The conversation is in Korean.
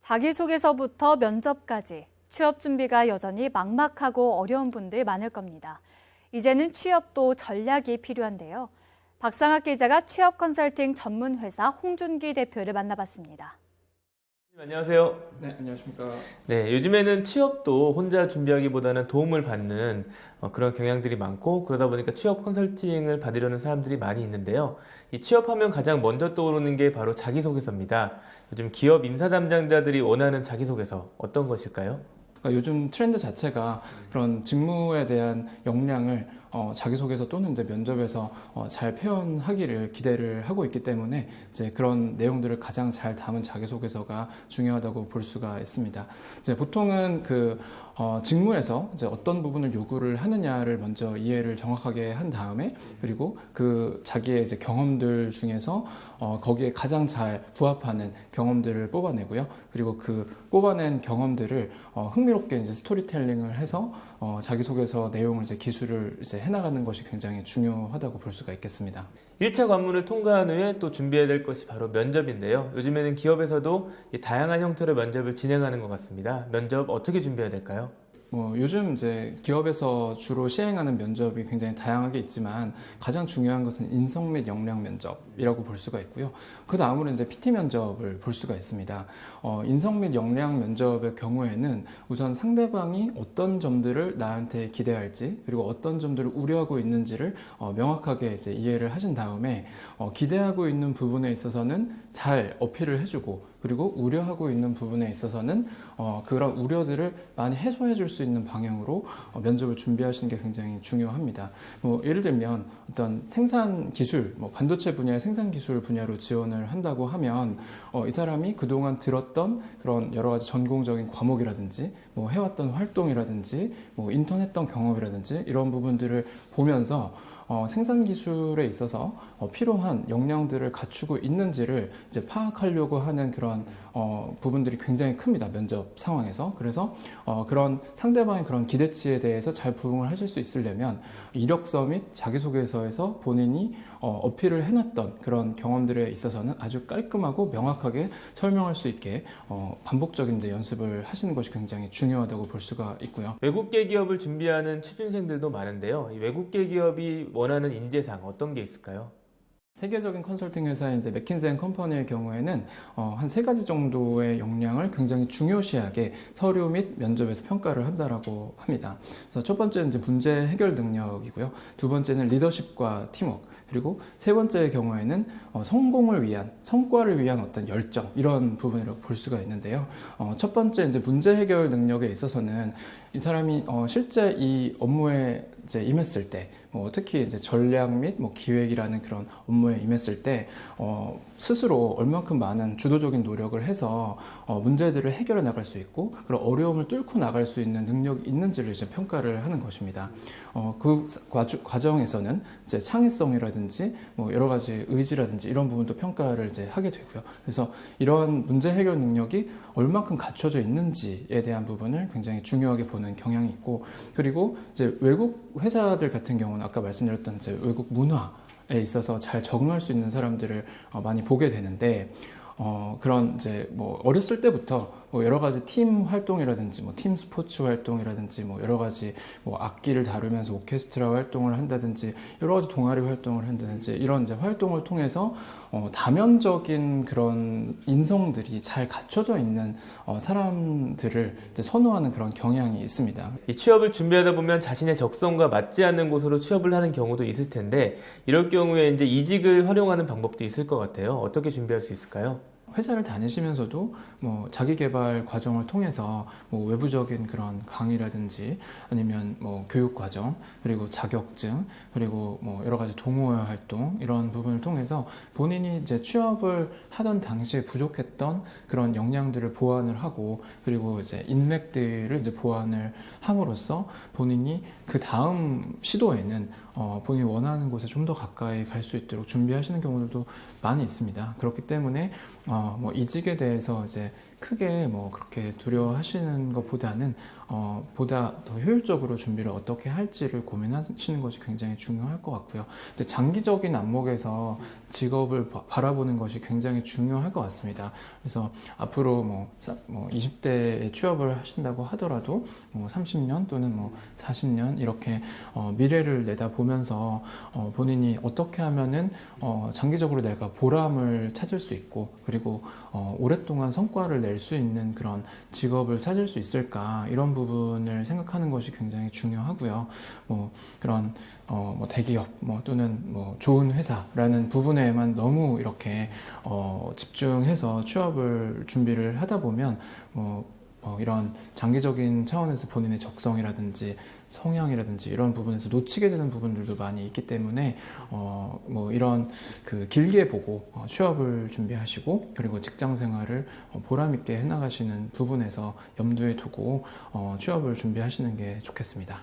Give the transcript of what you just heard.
자기소개서부터 면접까지 취업 준비가 여전히 막막하고 어려운 분들 많을 겁니다. 이제는 취업도 전략이 필요한데요. 박상학 기자가 취업 컨설팅 전문 회사 홍준기 대표를 만나봤습니다. 안녕하세요. 네, 안녕하십니까. 네, 요즘에는 취업도 혼자 준비하기보다는 도움을 받는 그런 경향들이 많고, 그러다 보니까 취업 컨설팅을 받으려는 사람들이 많이 있는데요. 이 취업하면 가장 먼저 떠오르는 게 바로 자기소개서입니다. 요즘 기업 인사 담당자들이 원하는 자기소개서 어떤 것일까요? 요즘 트렌드 자체가 그런 직무에 대한 역량을 자기소개서 또는 이제 면접에서 잘 표현하기를 기대를 하고 있기 때문에 이제 그런 내용들을 가장 잘 담은 자기소개서가 중요하다고 볼 수가 있습니다. 이제 보통은 직무에서 이제 어떤 부분을 요구를 하느냐를 먼저 이해를 정확하게 한 다음에, 그리고 그 자기의 이제 경험들 중에서 거기에 가장 잘 부합하는 경험들을 뽑아내고요. 그리고 그 뽑아낸 경험들을 흥미롭게 이제 스토리텔링을 해서 자기소개서 내용을 이제 기술을 이제 해나가는 것이 굉장히 중요하다고 볼 수가 있겠습니다. 1차 관문을 통과한 후에 또 준비해야 될 것이 바로 면접인데요. 요즘에는 기업에서도 다양한 형태로 면접을 진행하는 것 같습니다. 면접 어떻게 준비해야 될까요? 요즘 이제 기업에서 주로 시행하는 면접이 굉장히 다양하게 있지만 가장 중요한 것은 인성 및 역량 면접이라고 볼 수가 있고요. 그 다음으로 이제 PT 면접을 볼 수가 있습니다. 인성 및 역량 면접의 경우에는 우선 상대방이 어떤 점들을 나한테 기대할지, 그리고 어떤 점들을 우려하고 있는지를 명확하게 이제 이해를 하신 다음에 기대하고 있는 부분에 있어서는 잘 어필을 해주고, 그리고 우려하고 있는 부분에 있어서는 그런 우려들을 많이 해소해 줄 수 있는 방향으로 면접을 준비하시는 게 굉장히 중요합니다. 예를 들면 어떤 생산 기술, 반도체 분야의 생산 기술 분야로 지원을 한다고 하면 이 사람이 그동안 들었던 그런 여러 가지 전공적인 과목이라든지 해왔던 활동이라든지 인턴했던 경험이라든지 이런 부분들을 보면서 생산 기술에 있어서 필요한 역량들을 갖추고 있는지를 이제 파악하려고 하는 그런 부분들이 굉장히 큽니다. 면접 상황에서. 그래서 그런 상대방의 그런 기대치에 대해서 잘 부응을 하실 수 있으려면 이력서 및 자기소개서에서 본인이 어필을 해놨던 그런 경험들에 있어서는 아주 깔끔하고 명확하게 설명할 수 있게 반복적인 이제 연습을 하시는 것이 굉장히 중요하다고 볼 수가 있고요. 외국계 기업을 준비하는 취준생들도 많은데요. 이 외국계 기업이 원하는 인재상 어떤 게 있을까요? 세계적인 컨설팅 회사인 이제 맥킨지 앤 컴퍼니의 경우에는 한 3가지 정도의 역량을 굉장히 중요시하게 서류 및 면접에서 평가를 한다라고 합니다. 그래서 첫 번째는 이제 문제 해결 능력이고요. 두 번째는 리더십과 팀워크, 그리고 세 번째의 경우에는 성공을 위한, 성과를 위한 어떤 열정, 이런 부분이라고 볼 수가 있는데요. 첫 번째 이제 문제 해결 능력에 있어서는 이 사람이 실제 이 업무에 이제 임했을 때, 특히 이제 전략 및 기획이라는 그런 업무에 임했을 때 스스로 얼만큼 많은 주도적인 노력을 해서 문제들을 해결해 나갈 수 있고, 그런 어려움을 뚫고 나갈 수 있는 능력이 있는지를 이제 평가를 하는 것입니다. 그 과정에서는 이제 창의성이라든지 여러 가지 의지라든지 이런 부분도 평가를 이제 하게 되고요. 그래서 이런 문제 해결 능력이 얼만큼 갖춰져 있는지에 대한 부분을 굉장히 중요하게 보는 경향이 있고, 그리고 이제 외국 회사들 같은 경우는 아까 말씀드렸던 이제 외국 문화에 있어서 잘 적응할 수 있는 사람들을 많이 보게 되는데, 그런 이제 어렸을 때부터 여러 가지 팀 활동이라든지 팀 스포츠 활동이라든지 여러 가지 악기를 다루면서 오케스트라 활동을 한다든지 여러 가지 동아리 활동을 한다든지 이런 이제 활동을 통해서 다면적인 그런 인성들이 잘 갖춰져 있는 사람들을 이제 선호하는 그런 경향이 있습니다. 이 취업을 준비하다 보면 자신의 적성과 맞지 않는 곳으로 취업을 하는 경우도 있을 텐데, 이럴 경우에 이제 이직을 활용하는 방법도 있을 것 같아요. 어떻게 준비할 수 있을까요? 회사를 다니시면서도 자기 개발 과정을 통해서 외부적인 그런 강의라든지 아니면 교육 과정, 그리고 자격증, 그리고 여러 가지 동호회 활동, 이런 부분을 통해서 본인이 이제 취업을 하던 당시에 부족했던 그런 역량들을 보완을 하고, 그리고 이제 인맥들을 이제 보완을 함으로써 본인이 그 다음 시도에는 본인이 원하는 곳에 좀 더 가까이 갈 수 있도록 준비하시는 경우들도 많이 있습니다. 그렇기 때문에 이직에 대해서 이제 크게 뭐 그렇게 두려워하시는 것보다는 보다 더 효율적으로 준비를 어떻게 할지를 고민하시는 것이 굉장히 중요할 것 같고요. 이제 장기적인 안목에서 직업을 바라보는 것이 굉장히 중요할 것 같습니다. 그래서 앞으로 뭐 20대에 취업을 하신다고 하더라도 뭐 30년 또는 뭐 40년 이렇게 미래를 내다보면서 본인이 어떻게 하면은 장기적으로 내가 보람을 찾을 수 있고 그리고 오랫동안 성과를 낼 수 있는 그런 직업을 찾을 수 있을까 이런 부분을 생각하는 것이 굉장히 중요하고요. 뭐 그런 뭐 대기업 또는 뭐 좋은 회사라는 부분에만 너무 이렇게 집중해서 취업을 준비를 하다 보면 이런 장기적인 차원에서 본인의 적성이라든지 성향이라든지 이런 부분에서 놓치게 되는 부분들도 많이 있기 때문에 이런 그 길게 보고 취업을 준비하시고 그리고 직장 생활을 보람 있게 해나가시는 부분에서 염두에 두고 취업을 준비하시는 게 좋겠습니다.